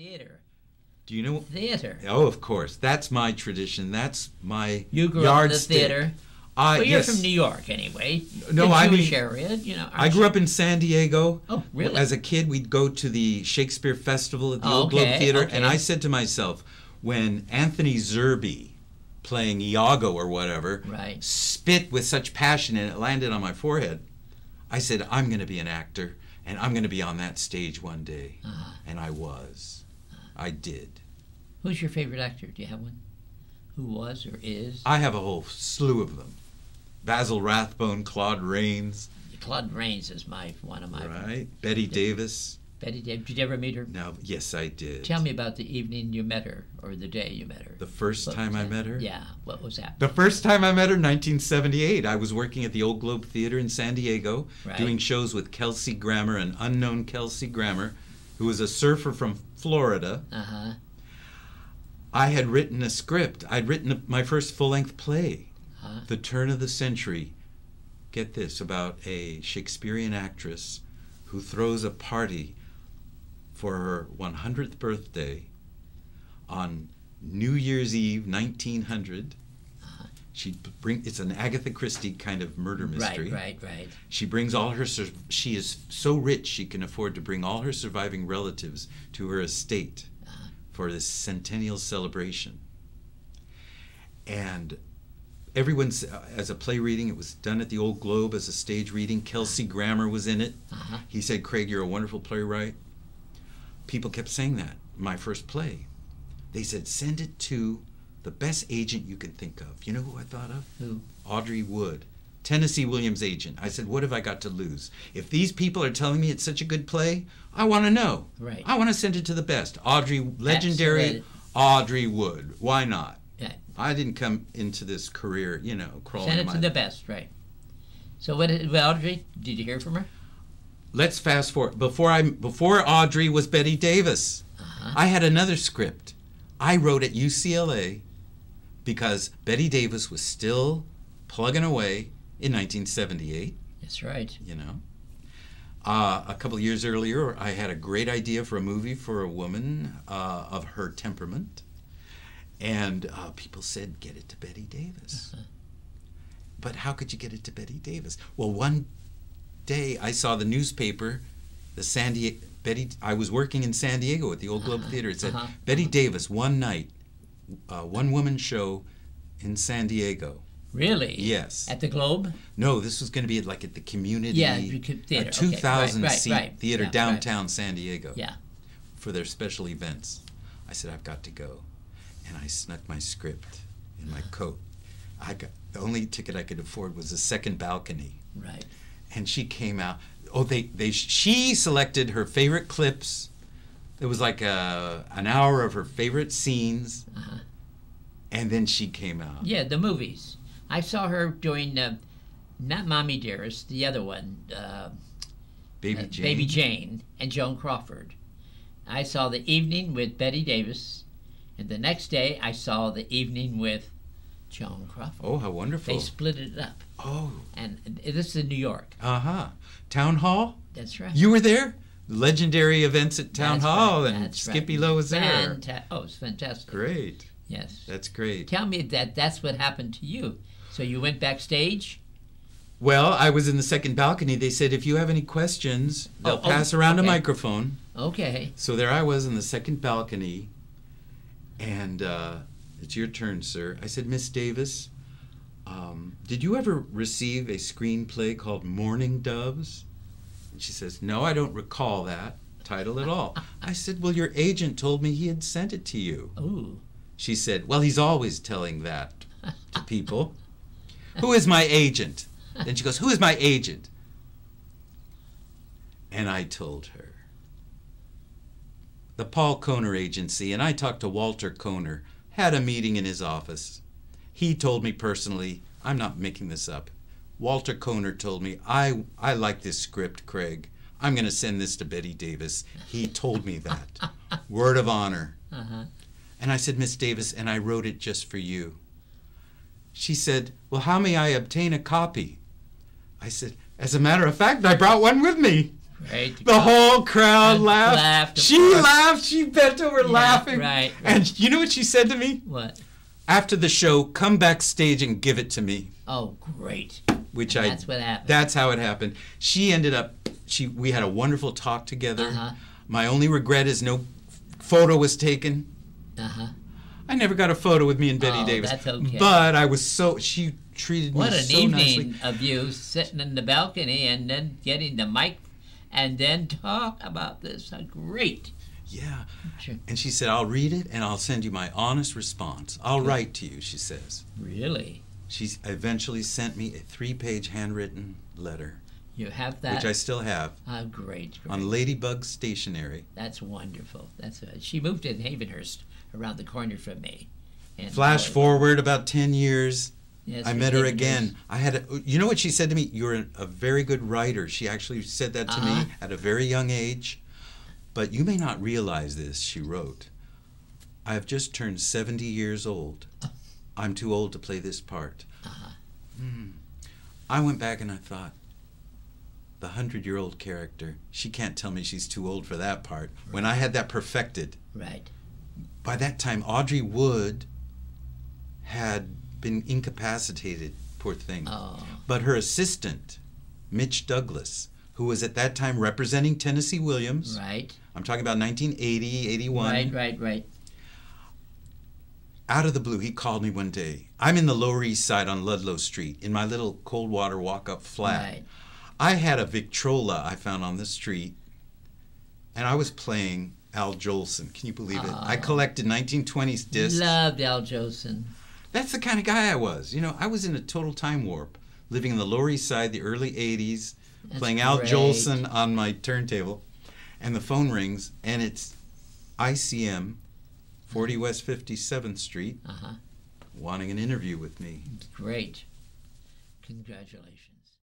Theater. Do you know? Theater. Oh, of course. That's my tradition. That's my You grew up in the yardstick. theater. Well, you're Yes. from New York anyway. No, the I Jewish mean, area, you know. I grew up in San Diego. Oh, really? As a kid, we'd go to the Shakespeare Festival at the Oh, Old Globe okay, Theater, okay. and I said to myself, when Anthony Zerbe, playing Iago or whatever, Right. spit with such passion and it landed on my forehead, I said, I'm going to be an actor, and I'm going to be on that stage one day. And I was. I did. Who's your favorite actor? Do you have one? Who was or is? I have a whole slew of them. Basil Rathbone, Claude Rains. Claude Rains is one of my. Right. Bette Davis. Bette Davis. Did you ever meet her? No, yes, I did. Tell me about the evening you met her, or the day you met her. The first time I met her? Yeah. What was that? The first time I met her, 1978. I was working at the Old Globe Theater in San Diego, Right. doing shows with Kelsey Grammer, an unknown Kelsey Grammer, who was a surfer from Florida. Uh-huh. I had written a script. I'd written my first full-length play, Huh? The Turn of the Century. Get this, about a Shakespearean actress who throws a party for her 100th birthday on New Year's Eve, 1900. It's an Agatha Christie kind of murder mystery. Right. She brings all her. She is so rich she can afford to bring all her surviving relatives to her estate for this centennial celebration. And everyone's as a play reading. It was done at the Old Globe as a stage reading. Kelsey Grammer was in it. He said, "Craig, you're a wonderful playwright." People kept saying that. My first play, they said, "Send it to the best agent you can think of." You know who I thought of? Who? Audrey Wood, Tennessee Williams' agent. I said, "What have I got to lose? If these people are telling me it's such a good play, I want to know. Right. I want to send it to the best." Legendary Audrey Wood. Why not? Yeah. I didn't come into this career, crawling. Send it to the best, right? So Audrey? Did you hear from her? Let's fast forward. Before Audrey was Bette Davis. I had another script. I wrote at UCLA because Bette Davis was still plugging away in 1978. That's right. A couple of years earlier, I had a great idea for a movie for a woman of her temperament. And people said, get it to Bette Davis. But how could you get it to Bette Davis? Well, one day I saw the newspaper, I was working in San Diego at the Old Globe Theater. It said, Bette Davis, one night, one-woman show in San Diego. Really? Yes. At the Globe? No, this was going to be at the community theater. A 2,000-seat Right, theater yeah, downtown San Diego. Yeah. For their special events. I said, I've got to go. And I snuck my script in my coat. The only ticket I could afford was the second balcony. Right. And she came out. Oh, she selected her favorite clips. It was like an hour of her favorite scenes. And then she came out. Yeah, the movies. I saw her doing, not Mommy Dearest, the other one. Baby Jane. Baby Jane and Joan Crawford. I saw The Evening with Bette Davis. And the next day, I saw The Evening with Joan Crawford. Oh, how wonderful. They split it up. Oh. And this is in New York. Town Hall? That's right. You were there? Legendary events at Town Hall, right. and That's Skippy right. Lowe was there. It's fantastic. Great. Yes. That's great. Tell me that's what happened to you. So you went backstage? Well, I was in the second balcony. They said, if you have any questions, they'll pass around a microphone. Okay. So there I was in the second balcony, and it's your turn, sir. I said, Miss Davis, did you ever receive a screenplay called Mourning Doves? And she says, no, I don't recall that title at all. I said, well, your agent told me he had sent it to you. Ooh. She said, well, he's always telling that to people. Who is my agent? Then she goes, who is my agent? And I told her. The Paul Kohner Agency, and I talked to Walter Kohner, had a meeting in his office. He told me personally, I'm not making this up, Walter Kohner told me, I like this script, Craig. I'm going to send this to Bette Davis. He told me that. Word of honor. And I said, Miss Davis, and I wrote it just for you. She said, well, how may I obtain a copy? I said, as a matter of fact, I brought one with me. Great. The whole crowd laughed. Laughed, of She course. laughed. She bent over laughing. Right. And you know what she said to me? What? After the show, come backstage and give it to me. Oh, great. Which That's what happened. That's how it happened. She ended up. We had a wonderful talk together. Uh-huh. My only regret is no photo was taken. Uh-huh. I never got a photo with me and Bette Davis. That's okay. But I was she treated What me an so evening nicely. of you sitting in the balcony and then getting the mic and then talk about this. Great. Yeah. Sure. And she said, I'll read it and I'll send you my honest response. I'll write to you, she says. Really? She eventually sent me a 3-page handwritten letter, You have that? which I still have, Oh, great. on Ladybug stationery. That's wonderful. She moved in Havenhurst around the corner from me. And Flash forward about 10 years. Yes, I we met her did, again. You know what she said to me? You're a very good writer. She actually said that to me at a very young age. But you may not realize this, she wrote. I have just turned 70 years old. I'm too old to play this part. I went back and I thought, the 100-year-old character, she can't tell me she's too old for that part. Right. When I had that perfected. Right. By that time, Audrey Wood had been incapacitated, poor thing. Oh. But her assistant, Mitch Douglas, who was at that time representing Tennessee Williams. Right. I'm talking about 1980, 81. Right. Out of the blue, he called me one day. I'm in the Lower East Side on Ludlow Street, in my little cold water walk-up flat. Right. I had a Victrola I found on the street, and I was playing Al Jolson. Can you believe it? I collected 1920s discs. Loved Al Jolson. That's the kind of guy I was. You know, I was in a total time warp, living in the Lower East Side, the early 80s, playing Al Jolson on my turntable, and the phone rings, and it's ICM, 40 West 57th Street, wanting an interview with me. Great. Congratulations.